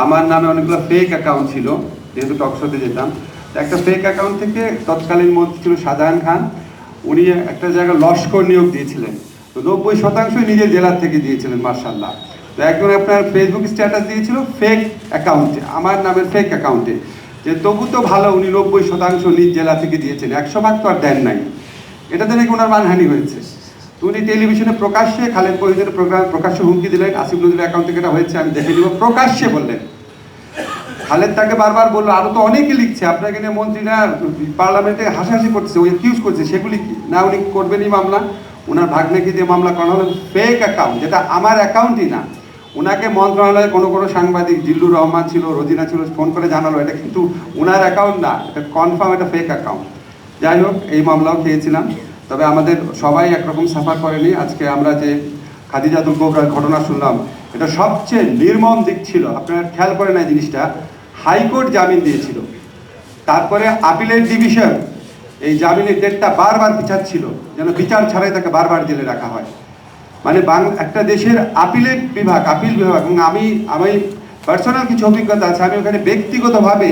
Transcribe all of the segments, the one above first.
আমার নামে অনেকগুলো ফেক অ্যাকাউন্ট ছিল, যেহেতু টকশোতে যেতাম। একটা ফেক অ্যাকাউন্ট থেকে তৎকালীন মন্ত্রী ছিল শাহজাহান খান, উনি একটা জায়গায় লস্কর নিয়োগ দিয়েছিলেন। তো 90% নিজের জেলার থেকে দিয়েছিলেন, মার্শাল্লাহ। তো একজন আপনার ফেসবুক স্ট্যাটাস দিয়েছিল ফেক অ্যাকাউন্টে, আমার নামের ফেক অ্যাকাউন্টে, যে তবু তো ভালো উনি 90% নিজ জেলা থেকে দিয়েছেন, 100% তো আর দেন নাই। এটাতে নাকি ওনার মানহানি হয়েছে। তো উনি টেলিভিশনে প্রকাশ্যে খালেদ মহিউদ্দিনের প্রোগ্রাম প্রকাশ্যে হুমকি দিলেন, আসিফ নজরুলের অ্যাকাউন্ট থেকে এটা হয়েছে, আমি দেখে দিব, প্রকাশ্যে বললেন। খালেদ তাকে বারবার বললো, আরো তো অনেকে লিখছে আপনাকে নিয়ে, মন্ত্রীরা পার্লামেন্টে হাসাহাসি করছে, ওই অ্যাকিউজ করছে, সেগুলি কি না উনি করবেনই মামলা। ওনার ভাগ্নেকে দিয়ে মামলা করা হলো ফেক অ্যাকাউন্ট, যেটা আমার অ্যাকাউন্টই না। ওনাকে মন্ত্রণালয়ে কোনো সাংবাদিক, জিল্লুর রহমান ছিল, রোজিনা ছিল, ফোন করে জানালো এটা কিন্তু ওনার অ্যাকাউন্ট না, এটা কনফার্ম এটা ফেক অ্যাকাউন্ট। যাই হোক, এই মামলাও খেয়েছিলাম। তবে আমাদের সবাই একরকম সাফার করেনি। আজকে আমরা যে খাদিজাতুল কোবরার ঘটনা শুনলাম, এটা সবচেয়ে নির্মম দিক ছিল। আপনারা খেয়াল করেন না জিনিসটা, হাইকোর্ট জামিন দিয়েছিল, তারপরে আপিলের ডিভিশন এই জামিনের ডেটটা বারবার পিছাচ্ছিল, যেন বিচার ছাড়াই তাকে বারবার জেলে রাখা হয়। মানে একটা দেশের আপিল বিভাগ, এবং আমি পার্সোনাল কিছু অভিজ্ঞতা আছে। আমি ওখানে ব্যক্তিগতভাবে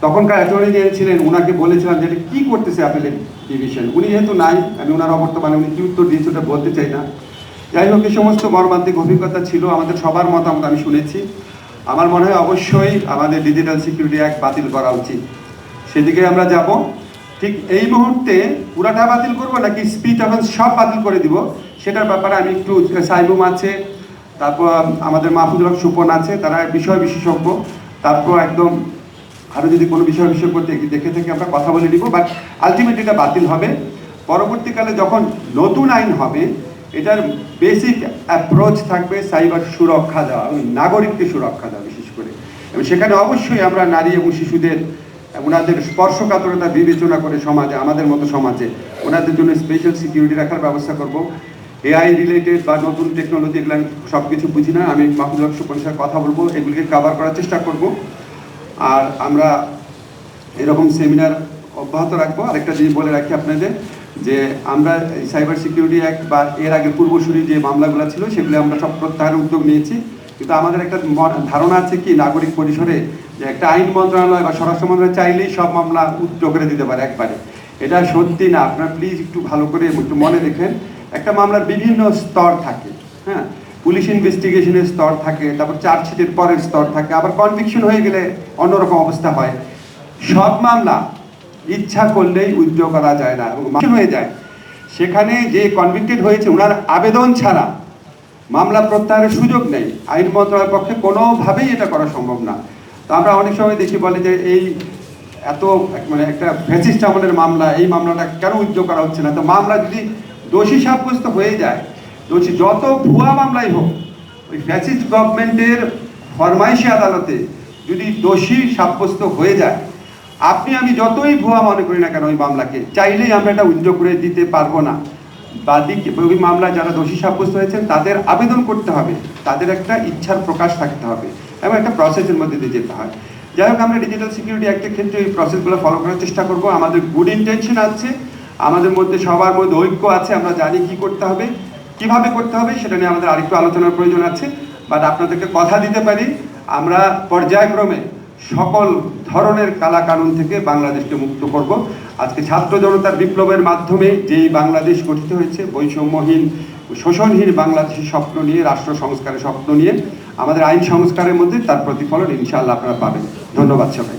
তখনকার অ্যাটর্নি জেনারেল ছিলেন, ওনাকে বলেছিলাম যে এটা কী করতেছে আপিলের ডিভিশন। উনি যেহেতু নাই, আমি ওনার অবর্তমানে উনি কী উত্তর দিয়েছে ওটা বলতে চাই না। যাই হোক, এই সমস্ত মর্মান্তিক অভিজ্ঞতা ছিল, আমাদের সবার মতামত আমি শুনেছি। আমার মনে হয় অবশ্যই আমাদের ডিজিটাল সিকিউরিটি অ্যাক্ট বাতিল করা উচিত, সেদিকে আমরা যাব। ঠিক এই মুহূর্তে পুরাটা বাতিল করবো নাকি স্পিচ অফেন্স সব বাতিল করে দিব, সেটার ব্যাপারে আমি একটু, সাইবুম আছে, তারপর আমাদের মাহফুজুল হক সুপন আছে, তারা বিষয় বিশেষজ্ঞ, তারপর একদম আরও যদি কোনো বিষয় বিশেষজ্ঞ দেখে থেকে আমরা কথা বলে নিব। বাট আলটিমেটলি এটা বাতিল হবে। পরবর্তীকালে যখন নতুন আইন হবে, এটার বেসিক অ্যাপ্রোচ থাকবে সাইবার সুরক্ষা দেওয়া, নাগরিককে সুরক্ষা দেওয়া বিশেষ করে। এবং সেখানে অবশ্যই আমরা নারী এবং শিশুদের, ওনাদের স্পর্শকাতরতা বিবেচনা করে সমাজে, আমাদের মতো সমাজে ওনাদের জন্য স্পেশাল সিকিউরিটি রাখার ব্যবস্থা করব। এআই রিলেটেড বা নতুন টেকনোলজি, এগুলো আমি সব কিছু বুঝি না, আমি মাহফুজুল হক সুপনের সাথে কথা বলবো, এগুলিকে কভার করার চেষ্টা করব। আর আমরা এরকম সেমিনার অব্যাহত রাখবো। আরেকটা জিনিস বলে রাখি আপনাদের, যে আমরা সাইবার সিকিউরিটি অ্যাক্ট বা এর আগে পূর্বসূরি যে মামলাগুলো ছিল সেগুলো আমরা সব প্রত্যাহারের উদ্যোগ নিয়েছি। কিন্তু আমাদের একটা ধারণা আছে কি, নাগরিক পরিসরে যে একটা আইন মন্ত্রণালয় বা স্বরাষ্ট্র মন্ত্রণালয় চাইলেই সব মামলা উদ্যোগ করে দিতে পারে একবারে। এটা সত্যি না, আপনারা প্লিজ একটু ভালো করে একটু মনে রেখেন। একটা মামলার বিভিন্ন স্তর থাকে, হ্যাঁ, পুলিশ ইনভেস্টিগেশনের স্তর থাকে, তারপর চার্জশিটের পরের স্তর থাকে, আবার কনভিকশন হয়ে গেলে অন্যরকম অবস্থা হয়। সব মামলা ইচ্ছা করলেই উইথড্র করা যায় না এবং হয়ে যায়। সেখানে যে কনভিক্টেড হয়েছে ওনার আবেদন ছাড়া মামলা প্রত্যাহারের সুযোগ নেই, আইন মন্ত্রণালয়ের পক্ষে কোনোভাবেই এটা করা সম্ভব না। তো আমরা অনেক সময় দেখি বলে যে এই এত মানে একটা ফ্যাসিস্ট আমলের মামলা, এই মামলাটা কেন উইথড্র করা হচ্ছে না। তো মামলা যদি দোষী সাব্যস্ত হয়ে যায়, দোষী যত ভুয়া মামলাই হোক, ওই ফ্যাসিস্ট গভর্নমেন্টের ফরমাইশি আদালতে যদি দোষী সাব্যস্ত হয়ে যায়, আপনি আমি যতই ভুয়া মনে করি না কেন, ওই মামলাকে চাইলেই আমরা এটা উইথড্র করে দিতে পারবো না। বাদী ওই মামলায় যারা দোষী সাব্যস্ত হয়েছেন তাদের আবেদন করতে হবে, তাদের একটা ইচ্ছার প্রকাশ থাকতে হবে এবং একটা প্রসেসের মধ্যে দিয়ে যেতে হয়। যাই হোক, আমরা ডিজিটাল সিকিউরিটি অ্যাক্টের ক্ষেত্রে এই প্রসেসগুলো ফলো করার চেষ্টা করব। আমাদের গুড ইন্টেনশন আছে, আমাদের মধ্যে সবার মধ্যে ঐক্য আছে, আমরা জানি কি করতে হবে, কিভাবে করতে হবে, সেটা নিয়ে আমাদের আরেকটু আলোচনার প্রয়োজন আছে। বাট আপনাদেরকে কথা দিতে পারি, আমরা পর্যায়ক্রমে সকল ধরনের কালাকানুন থেকে বাংলাদেশকে মুক্ত করব। আজকে ছাত্র জনতার বিপ্লবের মাধ্যমে যেই বাংলাদেশ গঠিত হয়েছে, বৈষম্যহীন শোষণহীন বাংলাদেশের স্বপ্ন নিয়ে, রাষ্ট্র সংস্কারের স্বপ্ন নিয়ে, আমাদের আইন সংস্কারের মধ্যে তার প্রতিফলন ইনশাআল্লাহ আপনারা পাবেন। ধন্যবাদ সবাই।